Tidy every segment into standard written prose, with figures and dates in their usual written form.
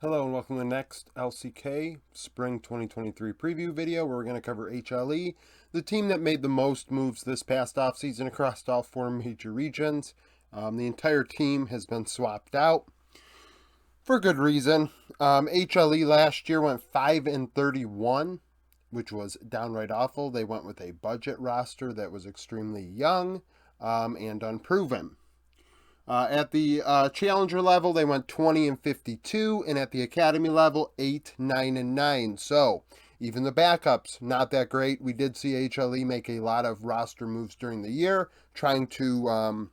Hello and welcome to the next LCK Spring 2023 preview video where we're going to cover HLE, the team that made the most moves this past offseason across all four major regions. The entire team has been swapped out for good reason. HLE last year went 5-31, which was downright awful. They went with a budget roster that was extremely young and unproven. At the challenger level, they went 20-52, and at the academy level, 8-9-9. So even the backups, not that great. We did see HLE make a lot of roster moves during the year, trying to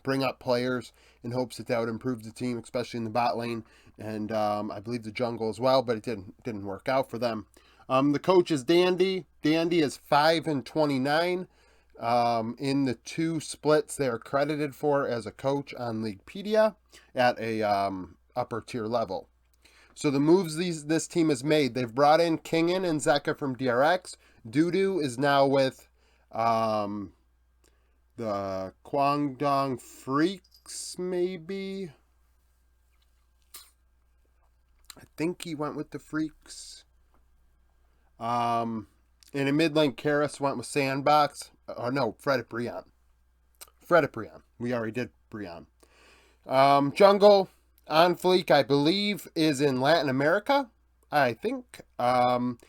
bring up players in hopes that would improve the team, especially in the bot lane and I believe the jungle as well. But it didn't work out for them. The coach is Dandy. Dandy is 5-29. In the two splits they're credited for as a coach on Leaguepedia at a upper tier level. So the moves this team has made, they've brought in Kingen and Zeka from DRX. Dudu is now with the Guangdong Freaks, maybe. I think he went with the Freaks. And in mid lane, Karis went with Sandbox. Oh no, Fred Brion. We already did Brion. Jungle on Fleek, I believe, is in Latin America, I think. And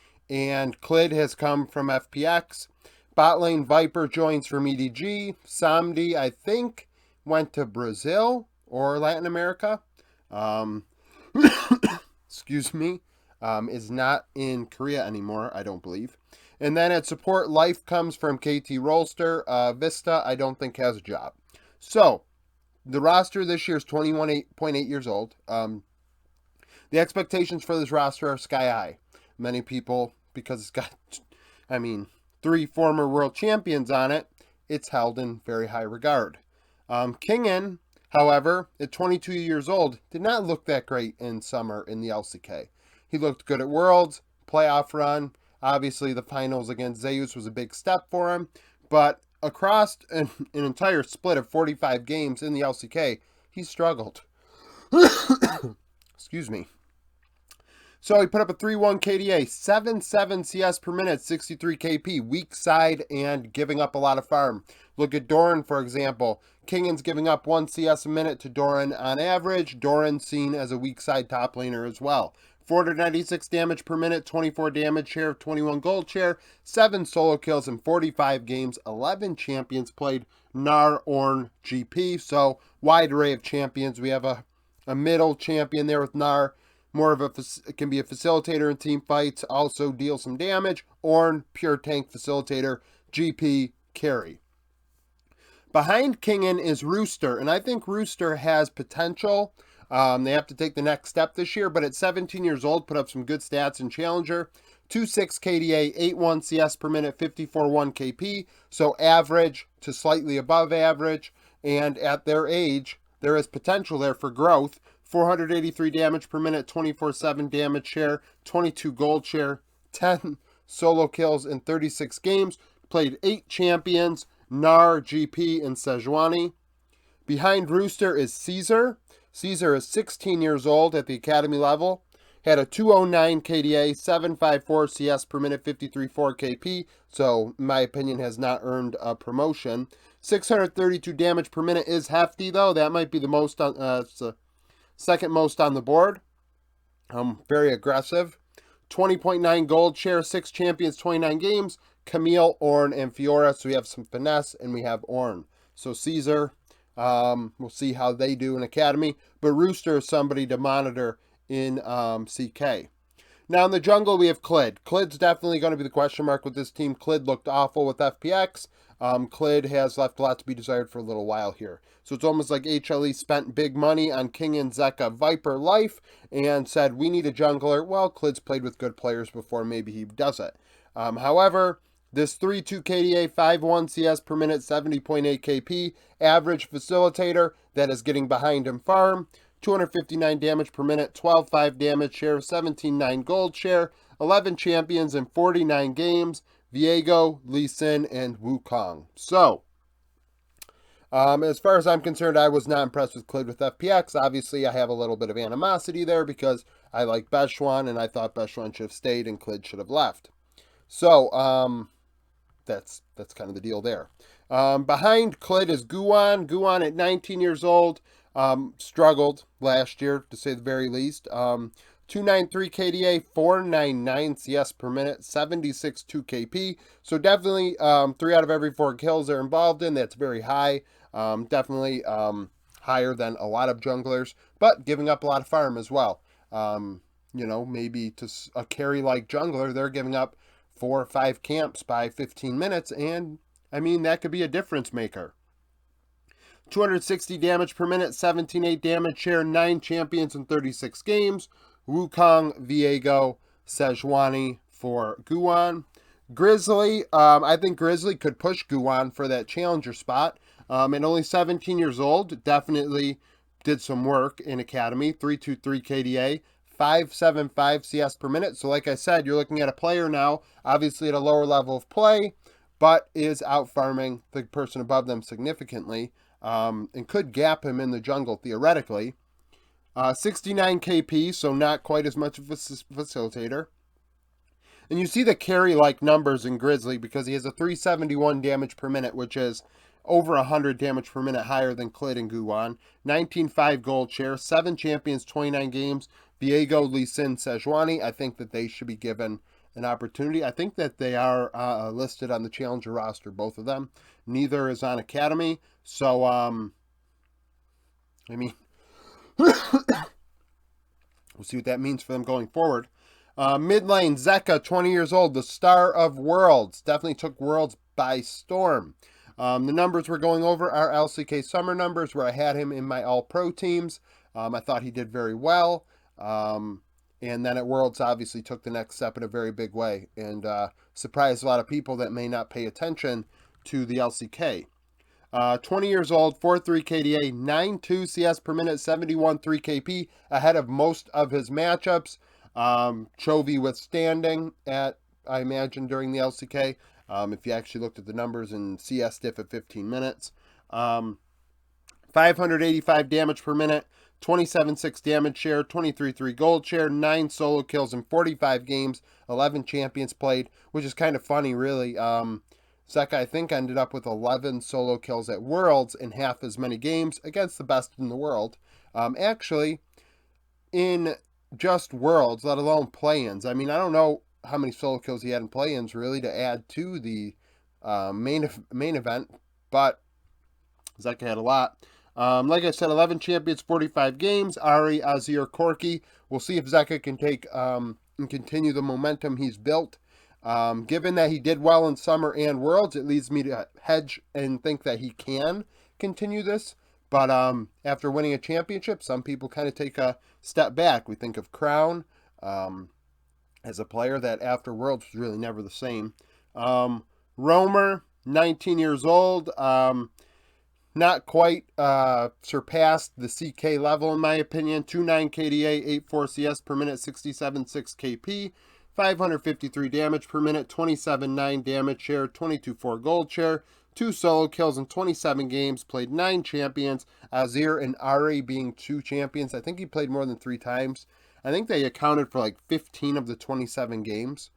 Clid has come from FPX. Bot lane Viper joins from EDG. Samdi, I think, went to Brazil or Latin America. Excuse me. Is not in Korea anymore, I don't believe. And then at support, Life comes from KT Rolster. Vista, I don't think, has a job. So, the roster this year is 21.8 years old. The expectations for this roster are sky high. Many people, because it's got, 3 former world champions on it, it's held in very high regard. Kingen, however, at 22 years old, did not look that great in summer in the LCK. He looked good at Worlds, playoff run. Obviously, the finals against Zeus was a big step for him. But across an entire split of 45 games in the LCK, he struggled. Excuse me. So he put up a 3-1 KDA, 7-7 CS per minute, 63 KP, weak side, and giving up a lot of farm. Look at Doran, for example. Kingen's giving up 1 CS a minute to Doran on average. Doran seen as a weak side top laner as well. 496 damage per minute, 24 damage share, 21 gold share, 7 solo kills in 45 games, 11 champions played, Gnar, Ornn, GP. So, wide array of champions. We have a middle champion there with Gnar. More of can be a facilitator in team fights, also deal some damage. Ornn, pure tank facilitator, GP, carry. Behind Kingen is Rooster, and I think Rooster has potential. They have to take the next step this year, but at 17 years old, put up some good stats in Challenger. 2.6 KDA, 8.1 CS per minute, 54.1 KP, so average to slightly above average. And at their age, there is potential there for growth. 483 damage per minute, 24/7 damage share, 22 gold share, 10 solo kills in 36 games. Played 8 champions, Gnar, GP, and Sejuani. Behind Rooster is Caesar. Caesar is 16 years old at the academy level. Had a 209 KDA, 754 CS per minute, 53.4 KP. So, in my opinion, has not earned a promotion. 632 damage per minute is hefty, though. That might be the most, second most on the board. Very aggressive. 20.9 gold share, 6 champions, 29 games. Camille, Ornn, and Fiora. So we have some finesse, and we have Ornn. So Caesar, we'll see how they do in Academy. But Rooster is somebody to monitor in CK. Now in the jungle, we have Clid. Clid's definitely going to be the question mark with this team. Clid looked awful with FPX. Clid has left a lot to be desired for a little while here. So it's almost like HLE spent big money on Kingen, Zeka, Viper, Life, and said, we need a jungler. Well, Clid's played with good players before. Maybe he does it. However, this 3.2 KDA, 5.1 CS per minute, 70.8 KP, average facilitator that is getting behind him farm. 259 damage per minute, 12.5 damage share, 17.9 gold share, 11 champions in 49 games, Viego, Lee Sin, and Wukong. So, As far as I'm concerned, I was not impressed with Clid with FPX. Obviously, I have a little bit of animosity there because I like Bechuan, and I thought Bechuan should have stayed and Clid should have left. So, that's kind of the deal there. Behind Clid is Guan. Guan at 19 years old struggled last year, to say the very least. 293 KDA, 499 CS per minute, 76 2 KP. So definitely 3 out of every 4 kills they're involved in. That's very high. Definitely higher than a lot of junglers, but giving up a lot of farm as well. Maybe to a carry like jungler, they're giving up 4 or 5 camps by 15 minutes, and I mean, that could be a difference maker. 260 damage per minute, 17.8 damage share, 9 champions in 36 games. Wukong, Viego, Sejuani for Guan. Grizzly, I think Grizzly could push Guan for that challenger spot. And only 17 years old, definitely did some work in Academy. 323 KDA, 575 CS per minute. So like I said, you're looking at a player now, obviously at a lower level of play, but is out farming the person above them significantly, and could gap him in the jungle theoretically. 69 KP, so not quite as much of a facilitator. And you see the carry-like numbers in Grizzly because he has a 371 damage per minute, which is over 100 damage per minute higher than Clid and Guan. 19.5 gold share, 7 champions, 29 games. Viego, Lee Sin, Sejuani, I think that they should be given an opportunity. I think that they are listed on the Challenger roster, both of them. Neither is on Academy. So, I mean, we'll see what that means for them going forward. Mid lane, Zeka, 20 years old, the star of Worlds. Definitely took Worlds by storm. The numbers we're going over are LCK Summer numbers, where I had him in my All-Pro teams. I thought he did very well. And then at Worlds, obviously took the next step in a very big way and surprised a lot of people that may not pay attention to the LCK. 20 years old, 4.3 KDA, 9.2 CS per minute, 71 3 KP, ahead of most of his matchups. Chovy withstanding at, I imagine, during the LCK, if you actually looked at the numbers in CS diff at 15 minutes. 585 damage per minute, 27.6 damage share, 23.3 gold share, 9 solo kills in 45 games, 11 champions played, which is kind of funny, really. Zeka, I think, ended up with 11 solo kills at Worlds in half as many games against the best in the world. Actually, in just Worlds, let alone play-ins. I mean, I don't know how many solo kills he had in play-ins, really, to add to the main event, but Zeka had a lot. Like I said, 11 champions, 45 games. Ari, Azir, Corki. We'll see if Zeka can take and continue the momentum he's built. Given that he did well in Summer and Worlds, it leads me to hedge and think that he can continue this. But after winning a championship, some people kind of take a step back. We think of Crown as a player that after Worlds was really never the same. Roamer, 19 years old. Not quite surpassed the CK level, in my opinion. 2.9 KDA, 8.4 CS per minute, 67.6 KP. 553 damage per minute, 27.9 damage share, 22.4 gold share, 2 solo kills in 27 games, played 9 champions, Azir and Ari being 2 champions. I think he played more than 3 times. I think they accounted for like 15 of the 27 games.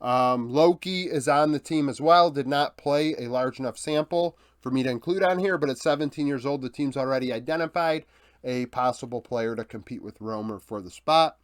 Loki is on the team as well, did not play a large enough sample for me to include on here, but at 17 years old, the team's already identified a possible player to compete with Roamer for the spot.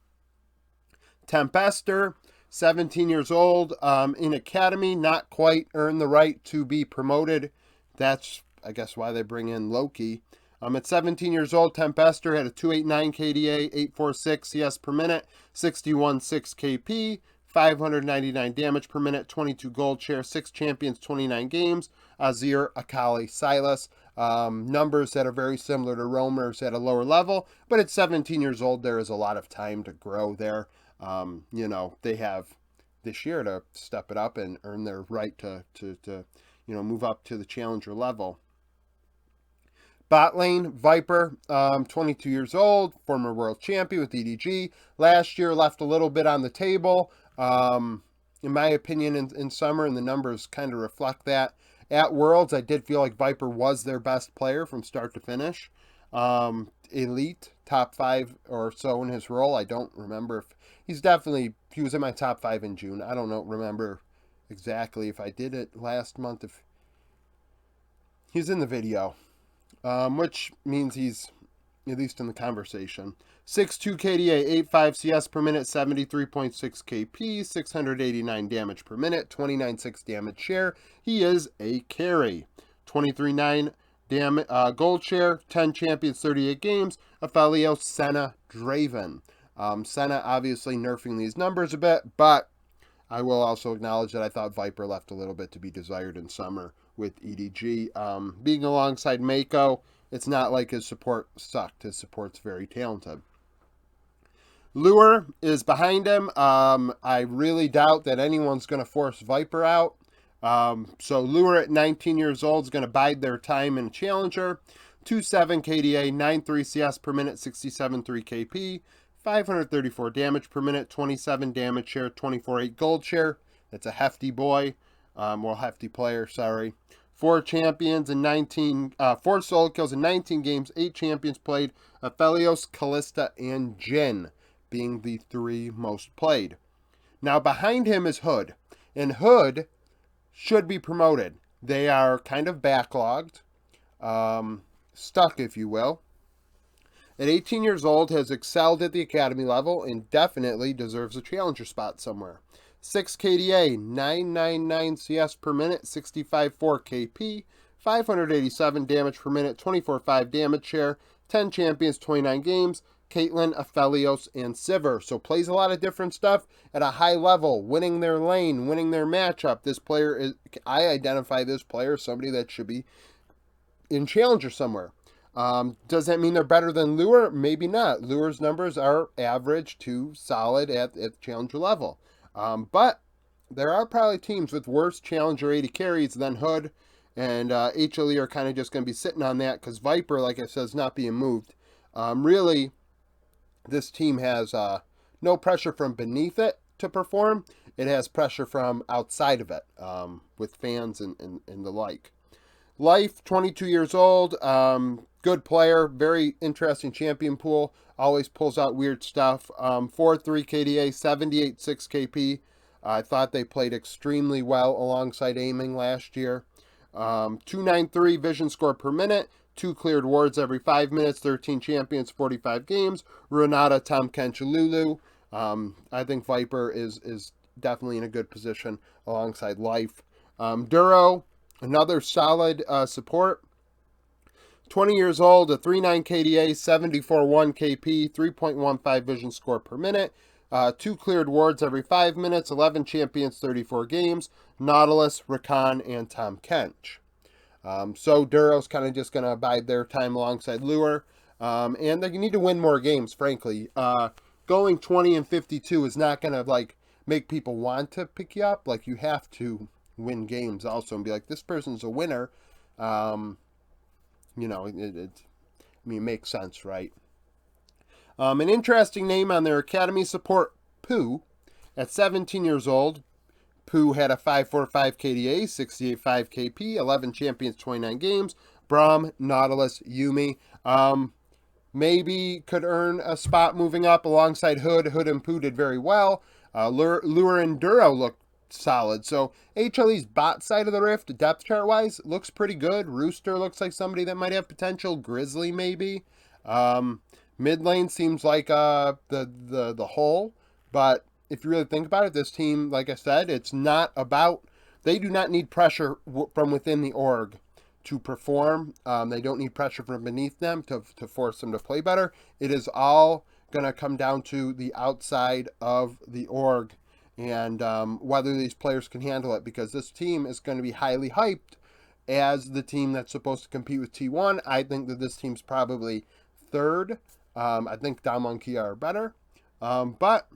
Tempester, 17 years old, in Academy, not quite earned the right to be promoted. That's, I guess, why they bring in Loki. At 17 years old, Tempester had a 289 KDA, 846 CS per minute, 61.6 KP, 599 damage per minute, 22 gold share, 6 champions, 29 games. Azir, Akali, Silas. Numbers that are very similar to Roamer's at a lower level, but at 17 years old, there is a lot of time to grow there. They have this year to step it up and earn their right to move up to the challenger level. Bot lane, Viper, 22 years old, former world champion with EDG. Last year left a little bit on the table, in my opinion, in Summer, and the numbers kind of reflect that. At Worlds, I did feel like Viper was their best player from start to finish. Elite, top 5 or so in his role. I don't remember if he was in my top 5 in June. I don't remember exactly if I did it last month. If he's in the video, which means he's at least in the conversation. 6'2 KDA, 8.5 CS per minute, 73.6 KP, 689 damage per minute, 29.6 damage share. He is a carry. 23.9 gold share, 10 champions, 38 games. Aphelios, Senna, Draven. Senna obviously nerfing these numbers a bit, but I will also acknowledge that I thought Viper left a little bit to be desired in summer with EDG. Being alongside Mako, it's not like his support sucked. His support's very talented. Lure is behind him. I really doubt that anyone's going to force Viper out. So Lure at 19 years old is going to bide their time in Challenger. 2.7 KDA, 9.3 CS per minute, 67.3 KP, 534 damage per minute, 27 damage share, 24.8 gold share. That's a hefty boy. Hefty player, sorry. 4 champions and 4 solo kills in 19 games, 8 champions played. Aphelios, Callista, and Jhin being the 3 most played. Now behind him is Hood, and Hood should be promoted. They are kind of backlogged, stuck if you will. At 18 years old, has excelled at the academy level and definitely deserves a challenger spot somewhere. 6 KDA, 999 CS per minute, 65.4 KP, 587 damage per minute, 24.5 damage share, 10 champions, 29 games. Caitlyn, Aphelios, and Sivir. So plays a lot of different stuff at a high level, winning their lane, winning their matchup. This player is, I identify this player as somebody that should be in Challenger somewhere. Does that mean they're better than Lure? Maybe not. Lure's numbers are average to solid at Challenger level. But there are probably teams with worse Challenger 80 carries than Hood, and HLE are kind of just going to be sitting on that because Viper, like I said, is not being moved. Really, this team has no pressure from beneath it to perform. It has pressure from outside of it with fans and the like. Life, 22 years old, good player, very interesting champion pool, always pulls out weird stuff. 4.3 KDA, 78.6 KP. I thought they played extremely well alongside aiming last year. 293 vision score per minute, 2 cleared wards every 5 minutes, 13 champions, 45 games. Renata, Tom Kench, Lulu. I think Viper is definitely in a good position alongside Life. Duro, another solid support. 20 years old, a 3.9 KDA, 74.1 KP, 3.15 vision score per minute. 2 cleared wards every 5 minutes, 11 champions, 34 games. Nautilus, Rakan, and Tom Kench. So Duro's kind of just going to abide their time alongside Lure. And they need to win more games, frankly. Going 20 and 52 is not going to make people want to pick you up. You have to win games also and be like, this person's a winner. It makes sense, right? An interesting name on their academy support, Pooh. At 17 years old, Pooh had a 5.45 KDA, 68.5 KP, 11 champions, 29 games. Braum, Nautilus, Yumi. Maybe could earn a spot moving up alongside Hood. Hood and Pooh did very well. Lure and Duro looked solid. So HLE's bot side of the rift, depth chart wise, looks pretty good. Rooster looks like somebody that might have potential. Grizzly maybe. Mid lane seems like the hole, but if you really think about it, this team, like I said, it's not about, they do not need pressure from within the org to perform. They don't need pressure from beneath them to force them to play better. It is all going to come down to the outside of the org and whether these players can handle it, because this team is going to be highly hyped as the team that's supposed to compete with T1. I think that this team's probably third. I think Damo and Kia are better, but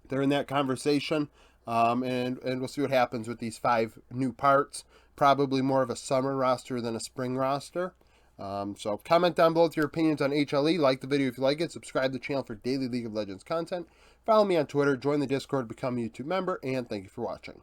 they're in that conversation, and we'll see what happens with these 5 new parts. Probably more of a summer roster than a spring roster. So comment down below with your opinions on HLE. Like the video if you like it. Subscribe to the channel for daily League of Legends content. Follow me on Twitter. Join the Discord. Become a YouTube member. And thank you for watching.